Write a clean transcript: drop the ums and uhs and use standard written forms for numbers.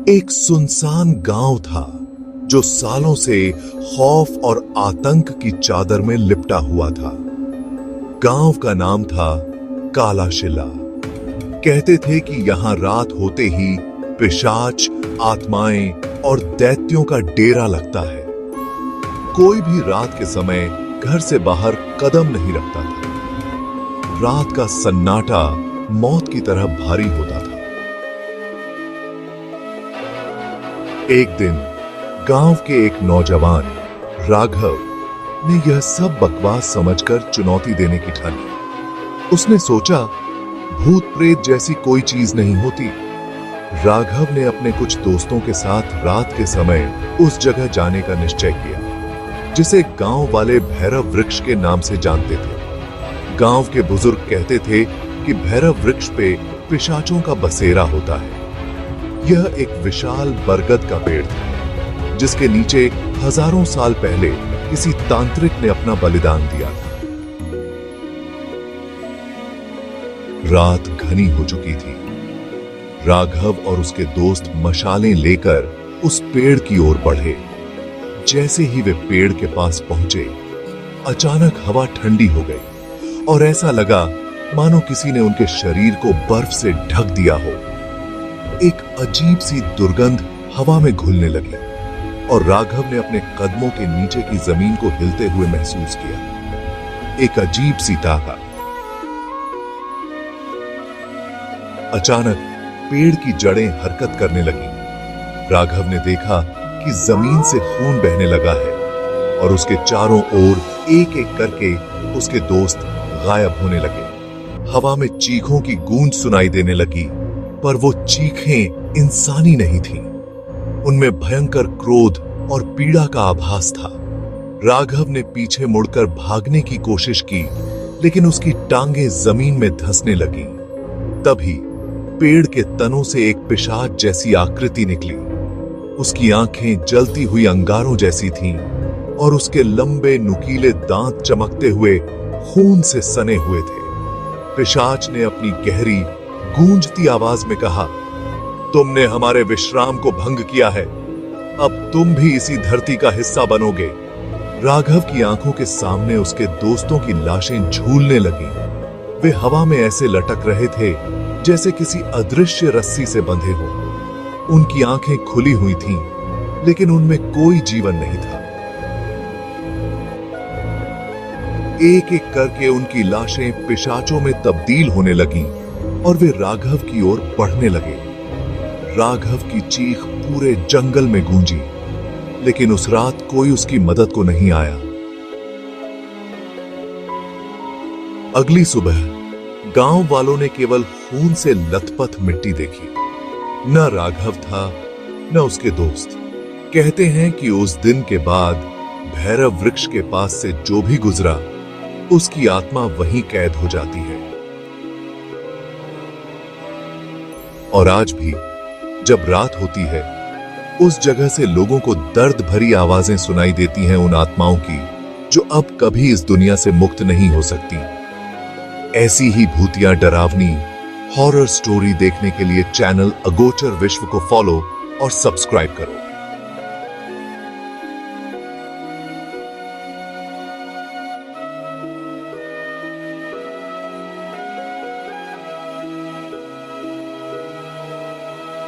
एक सुनसान गांव था जो सालों से खौफ और आतंक की चादर में लिपटा हुआ था। गांव का नाम था काला शिला। कहते थे कि यहां रात होते ही पिशाच, आत्माएं और दैत्यों का डेरा लगता है। कोई भी रात के समय घर से बाहर कदम नहीं रखता था। रात का सन्नाटा मौत की तरह भारी होता था। एक दिन गांव के एक नौजवान राघव ने यह सब बकवास समझकर चुनौती देने की ठानी। उसने सोचा, भूत प्रेत जैसी कोई चीज नहीं होती। राघव ने अपने कुछ दोस्तों के साथ रात के समय उस जगह जाने का निश्चय किया जिसे गांव वाले भैरव वृक्ष के नाम से जानते थे। गांव के बुजुर्ग कहते थे कि भैरव वृक्ष पे पिशाचों का बसेरा होता है। यह एक विशाल बरगद का पेड़ था जिसके नीचे हजारों साल पहले किसी तांत्रिक ने अपना बलिदान दिया था। रात घनी हो चुकी थी। राघव और उसके दोस्त मशालें लेकर उस पेड़ की ओर बढ़े। जैसे ही वे पेड़ के पास पहुंचे, अचानक हवा ठंडी हो गई और ऐसा लगा मानो किसी ने उनके शरीर को बर्फ से ढक दिया हो। एक अजीब सी दुर्गंध हवा में घुलने लगी और राघव ने अपने कदमों के नीचे की जमीन को हिलते हुए महसूस किया। एक अजीब सी ताकत। अचानक पेड़ की जड़ें हरकत करने लगी। राघव ने देखा कि जमीन से खून बहने लगा है और उसके चारों ओर एक एक करके उसके दोस्त गायब होने लगे। हवा में चीखों की गूंज सुनाई देने लगी, पर वो चीखें इंसानी नहीं थीं। उनमें भयंकर क्रोध और पीड़ा का आभास था। राघव ने पीछे मुड़कर भागने की कोशिश की, लेकिन उसकी टांगें जमीन में धंसने लगी। तभी पेड़ के तनों से एक पिशाच जैसी आकृति निकली। उसकी आंखें जलती हुई अंगारों जैसी थीं और उसके लंबे नुकीले दांत चमकते हुए खून से सने हुए थे। पिशाच ने अपनी गहरी गूंजती आवाज में कहा, तुमने हमारे विश्राम को भंग किया है, अब तुम भी इसी धरती का हिस्सा बनोगे। राघव की आंखों के सामने उसके दोस्तों की लाशें झूलने लगीं। वे हवा में ऐसे लटक रहे थे जैसे किसी अदृश्य रस्सी से बंधे हों। उनकी आंखें खुली हुई थीं, लेकिन उनमें कोई जीवन नहीं था। एक एक करके उनकी लाशें पिशाचों में तब्दील होने लगीं और वे राघव की ओर बढ़ने लगे। राघव की चीख पूरे जंगल में गूंजी, लेकिन उस रात कोई उसकी मदद को नहीं आया। अगली सुबह गांव वालों ने केवल खून से लथपथ मिट्टी देखी। न राघव था, न उसके दोस्त। कहते हैं कि उस दिन के बाद भैरव वृक्ष के पास से जो भी गुजरा, उसकी आत्मा वहीं कैद हो जाती है। और आज भी जब रात होती है, उस जगह से लोगों को दर्द भरी आवाजें सुनाई देती हैं उन आत्माओं की जो अब कभी इस दुनिया से मुक्त नहीं हो सकती। ऐसी ही भूतिया डरावनी हॉरर स्टोरी देखने के लिए चैनल अगोचर विश्व को फॉलो और सब्सक्राइब करो।